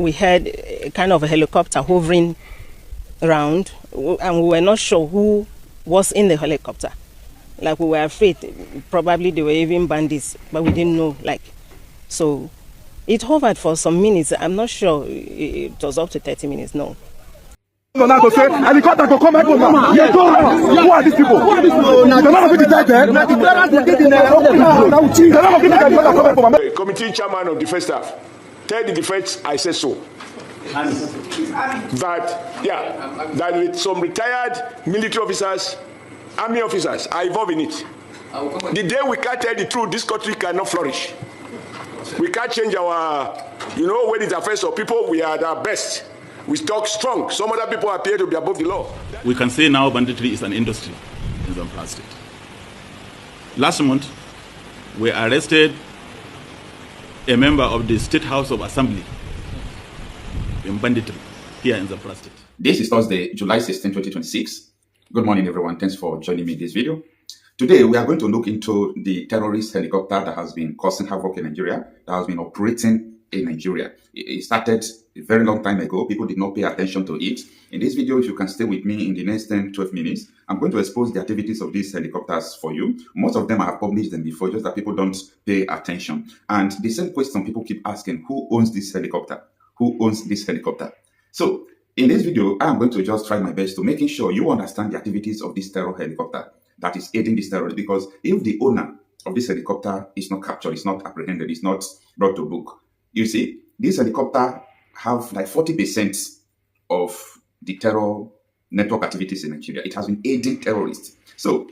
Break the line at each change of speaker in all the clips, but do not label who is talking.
we had kind of a helicopter hovering around, and we were not sure who was in the helicopter. Like, we were afraid, probably they were even bandits, but we didn't know, like, so it hovered for some minutes. I'm not sure it was up to 30 minutes, no.
No, now to say, helicopter to come back home. Yeah, go on. Who are these people?
The committee chairman of defense staff, tell the defense I said so. That with some retired military officers, army officers are involved in it. The day we can't tell the truth, this country cannot flourish. We can't change our, when it affects our people, we are at our best. We talk strong. Some other people appear to be above the law.
We can say now banditry is an industry in Zamfara State. Last month, we arrested a member of the State House of Assembly in banditry here in Zamfara State.
This is Thursday, July 16, 2026. Good morning, everyone. Thanks for joining me in this video. Today, we are going to look into the terrorist helicopter that has been causing havoc in Nigeria, that has been operating in Nigeria. It started a very long time ago. People did not pay attention to it. In this video, if you can stay with me in the next 10-12 minutes, I'm going to expose the activities of these helicopters for you. Most of them I have published them before, just that people don't pay attention. And the same question people keep asking, who owns this helicopter? Who owns this helicopter? So in this video, I'm going to just try my best to making sure you understand the activities of this terror helicopter that is aiding this terrorist. Because if the owner of this helicopter is not captured, is not apprehended, is not brought to book, you see, this helicopter have like 40% of the terror network activities in Nigeria. It has been aiding terrorists. So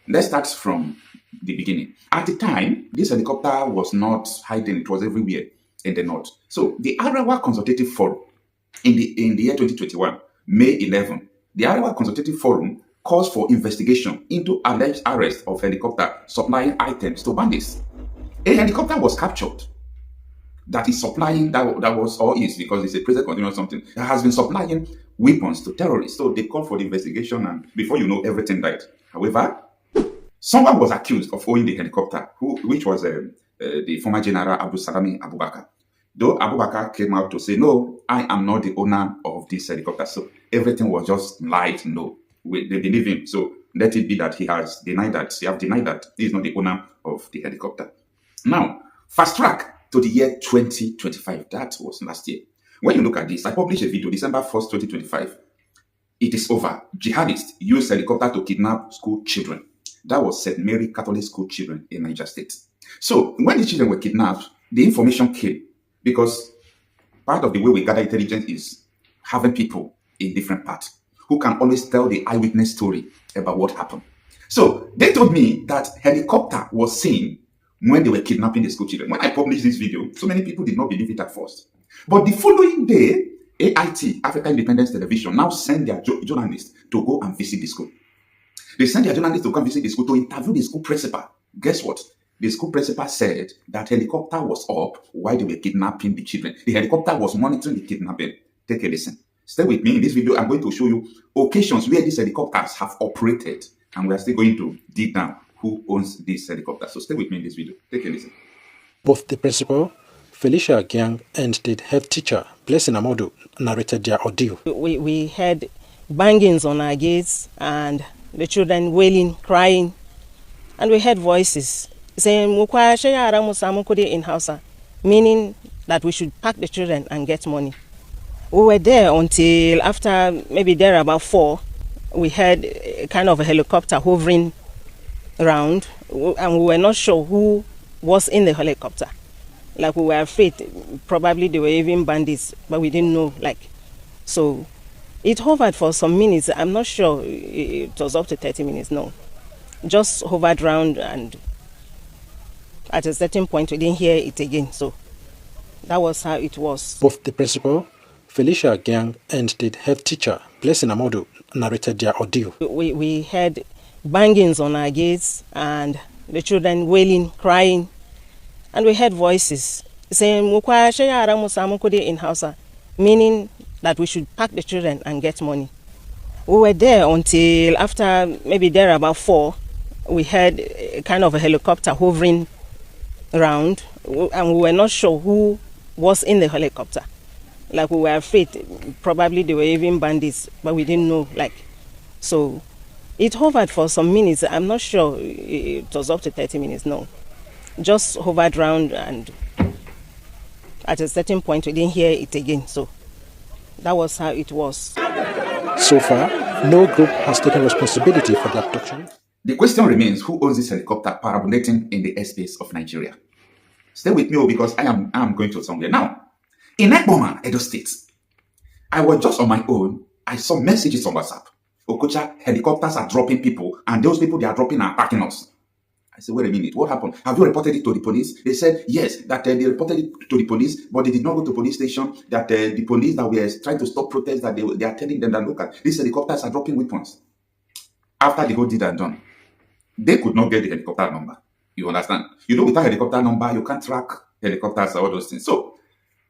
let's start from the beginning. At the time, this helicopter was not hiding. It was everywhere in the north. So the Arewa Consultative Forum in the year 2021, May 11, the Arewa Consultative Forum calls for investigation into alleged arrest of helicopter supplying items to bandits. A helicopter was captured that is supplying, that was or is, because it's a present continuous something, that has been supplying weapons to terrorists. So they called for the investigation, and before you know, everything died. However, someone was accused of owning the helicopter, which was the former General Abdul Salami Abubakar. Though Abubakar came out to say, no, I am not the owner of this helicopter. So everything was just lied. No, they believe him. So let it be that he have denied that he is not the owner of the helicopter. Now, fast track to the year 2025. That was last year. When you look at this, I published a video December 1st, 2025. It is over. Jihadists use helicopter to kidnap school children. That was St. Mary Catholic school children in Niger State. So when the children were kidnapped, the information came because part of the way we gather intelligence is having people in different parts who can always tell the eyewitness story about what happened. So they told me that helicopter was seen when they were kidnapping the school children. When I published this video, so many people did not believe it at first. But the following day, AIT, African Independence Television, now send their journalists to go and visit the school. They sent their journalists to come visit the school to interview the school principal. Guess what? The school principal said that helicopter was up while they were kidnapping the children. The helicopter was monitoring the kidnapping. Take a listen. Stay with me. In this video, I'm going to show you occasions where these helicopters have operated. And we are still going to dig down who owns this helicopter. So stay with me in this video. Take a listen.
Both the principal, Felicia Agyang, and the head teacher, Blessing Amodu, narrated their ordeal.
We had bangings on our gates and the children wailing, crying. And we heard voices saying, in Hausa, meaning that we should pack the children and get money. We were there until after maybe there about 4. We had kind of a helicopter hovering around, and we were not sure who was in the helicopter. Like, we were afraid, probably they were even bandits, but we didn't know, like, so it hovered for some minutes. I'm not sure it was up to 30 minutes, no. Just hovered around, and at a certain point we didn't hear it again, so that was how it was.
Both the principal, Felicia Agyang, and the head teacher, Blessing Amodu, narrated their ordeal.
We had bangings on our gates and the children wailing, crying. And we heard voices saying, in Hausa, meaning that we should pack the children and get money. We were there until after maybe there about 4. We had kind of a helicopter hovering around, and we were not sure who was in the helicopter. Like we were afraid, probably they were even bandits, but we didn't know. So it hovered for some minutes. I'm not sure it was up to 30 minutes. No, just hovered around, and at a certain point we didn't hear it again. So that was how it was.
So far, no group has taken responsibility for the abduction.
The question remains, who owns this helicopter parabolating in the airspace of Nigeria? Stay with me because I am going to somewhere. Now, in Ekboma, Edo State, I was just on my own. I saw messages on WhatsApp. Okocha, helicopters are dropping people, and those people they are dropping are attacking us. I said, wait a minute, what happened? Have you reported it to the police? They said, yes, that they reported it to the police, but they did not go to the police station, that the police that were trying to stop protests, that they are telling them that, look, these helicopters are dropping weapons. After the whole deed and done, they could not get the helicopter number. You understand? You know, without helicopter number, you can't track helicopters or all those things. So,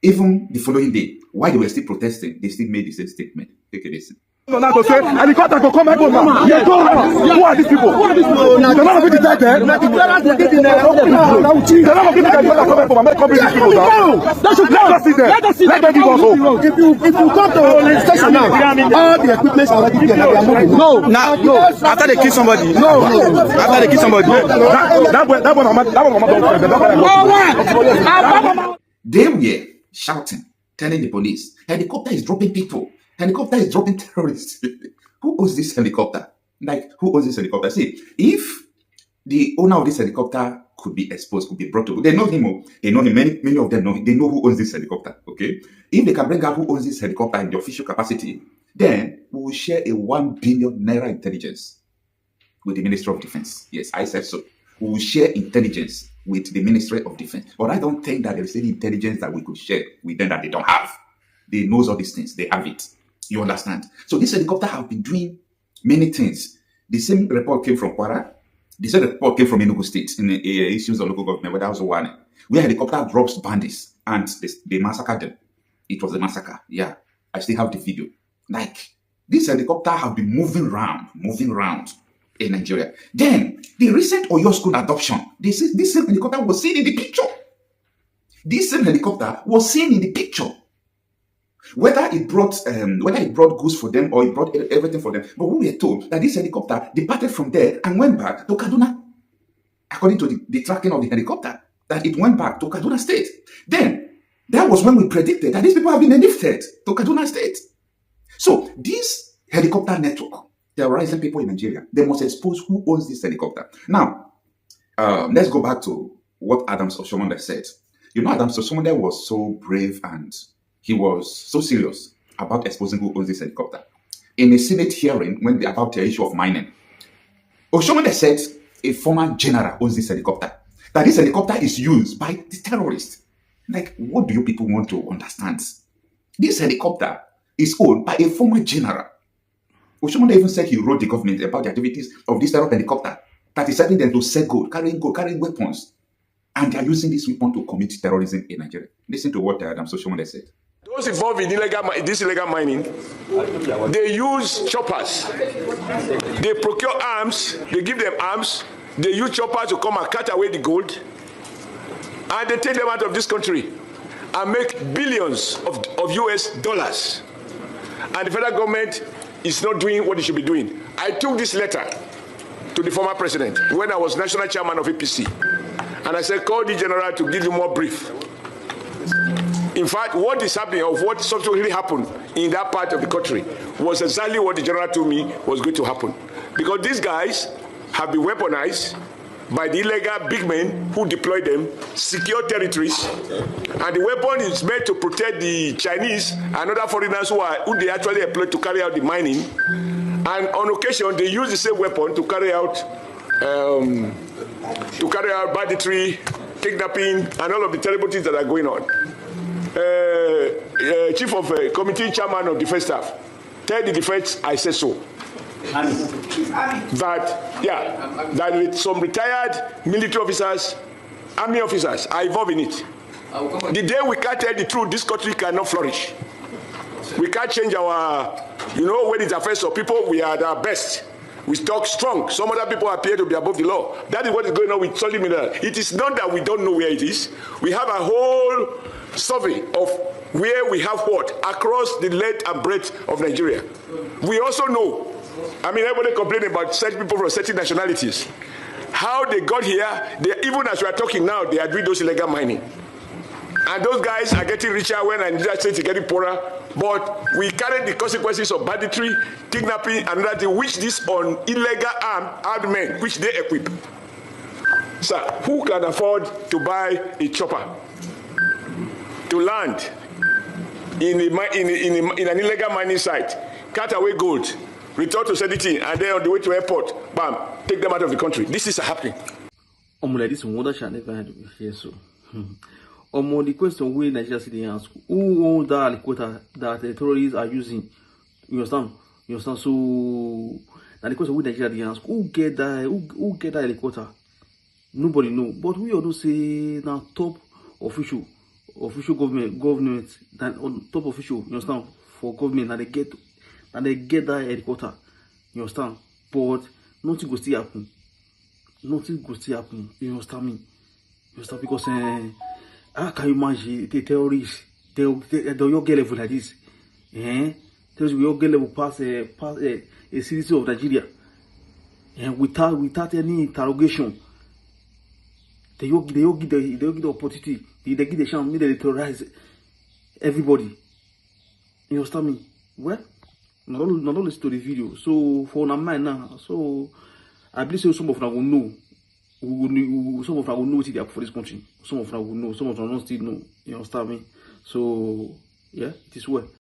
even the following day, while they were still protesting, they still made the same statement. Take a listen.
No, now to say, helicopter go come Ekboma. Yeah, go on. Who are these people? The man of it that there. The man of it that come Ekboma. Make come bring these people down. Let us see them. Let them give us hope.
If you come to the station now, all the equipment are already there. They are moving. No.
After they kill somebody. No. After they kill somebody.
They were shouting, telling the police, helicopter is dropping people. Helicopter is dropping terrorists. Who owns this helicopter? Who owns this helicopter? See, if the owner of this helicopter could be exposed, could be brought to, they know him. They know him. Many of them know him. They know who owns this helicopter. Okay, if they can bring out who owns this helicopter in the official capacity, then we will share a 1 billion naira intelligence with the Ministry of Defense. Yes, I said so. We will share intelligence with the Ministry of Defense. But I don't think that there is any intelligence that we could share with them that they don't have. They know all these things. They have it. You understand? So this helicopter have been doing many things. The same report came from Kwara. The same report came from Enugu State in the issues of local government, where that was one where helicopter drops bandits and they massacred them. It was a massacre. Yeah, I still have the video. This helicopter have been moving around in Nigeria. Then the recent Oyo school adoption, this same helicopter was seen in the picture. This same helicopter was seen in the picture. Whether it brought goods for them or it brought everything for them, but we were told that this helicopter departed from there and went back to Kaduna. According to the tracking of the helicopter, that it went back to Kaduna State. Then that was when we predicted that these people have been lifted to Kaduna State. So this helicopter network terrorizing people in Nigeria, they must expose who owns this helicopter. Now, let's go back to what Adams Oshomonde said. You know, Adams Oshomonde was so brave and he was so serious about exposing who owns this helicopter. In a Senate hearing, about the issue of mining, Oshomonde said a former general owns this helicopter. That this helicopter is used by the terrorists. What do you people want to understand? This helicopter is owned by a former general. Oshomonde even said he wrote the government about the activities of this terror helicopter that is helping them to sell gold, carrying weapons. And they are using this weapon to commit terrorism in Nigeria. Listen to what Adams Oshomonde said.
Those involved in this illegal mining, they use choppers. They procure arms, they give them arms, they use choppers to come and cut away the gold, and they take them out of this country and make billions of US dollars. And the federal government is not doing what it should be doing. I took this letter to the former president when I was national chairman of APC, and I said, call the general to give you more brief. In fact, what is happening, of what subsequently happened in that part of the country, was exactly what the general told me was going to happen. Because these guys have been weaponized by the illegal big men who deploy them, secure territories, and the weapon is meant to protect the Chinese and other foreigners who they actually employ to carry out the mining. And on occasion, they use the same weapon to carry out banditry, kidnapping, and all of the terrible things that are going on. Chief of Committee Chairman of Defense Staff, tell the defense I said so. That with some retired military officers, army officers are involved in it. The day we can't tell the truth, this country cannot flourish. We can't change our, when it's affairs of people, we are at our best. We talk strong. Some other people appear to be above the law. That is what is going on with solid mineral. It is not that we don't know where it is. We have a whole survey of where we have what across the length and breadth of Nigeria. We also know, I mean, everybody complaining about certain people from certain nationalities. How they got here, even as we are talking now, they are doing those illegal mining. And those guys are getting richer when Nigeria State is getting poorer. But we carry the consequences of banditry, kidnapping, and that which this on illegal armed men, which they equip. Sir, who can afford to buy a chopper to land in an illegal mining site, cut away gold, return to Sediti, and then on the way to airport, bam, take them out of the country? This is happening.
Like this one, that shall never had here. So, the question we Nigeria City ask, who owns that helicopter that the terrorists are using? You understand? So, now the question we Nigeria ask, who get that helicopter? Nobody know. But we also say now top official government, that on top official, you understand, for government, and they get that helicopter, you understand. But nothing will still happen. Nothing will still happen. You understand me? You understand, because how can you imagine the terrorists? They'll get level like this. Terrorists will get level past a citizen of Nigeria, and without any interrogation. They give the opportunity. They give the chance. They terrorize everybody. You understand me? Well, not only to the video. So for my mind now, so I believe some of them will know. Some of them will know what they are for this country. Some of them will know. Some of them don't still know. You understand me? So yeah, it is well.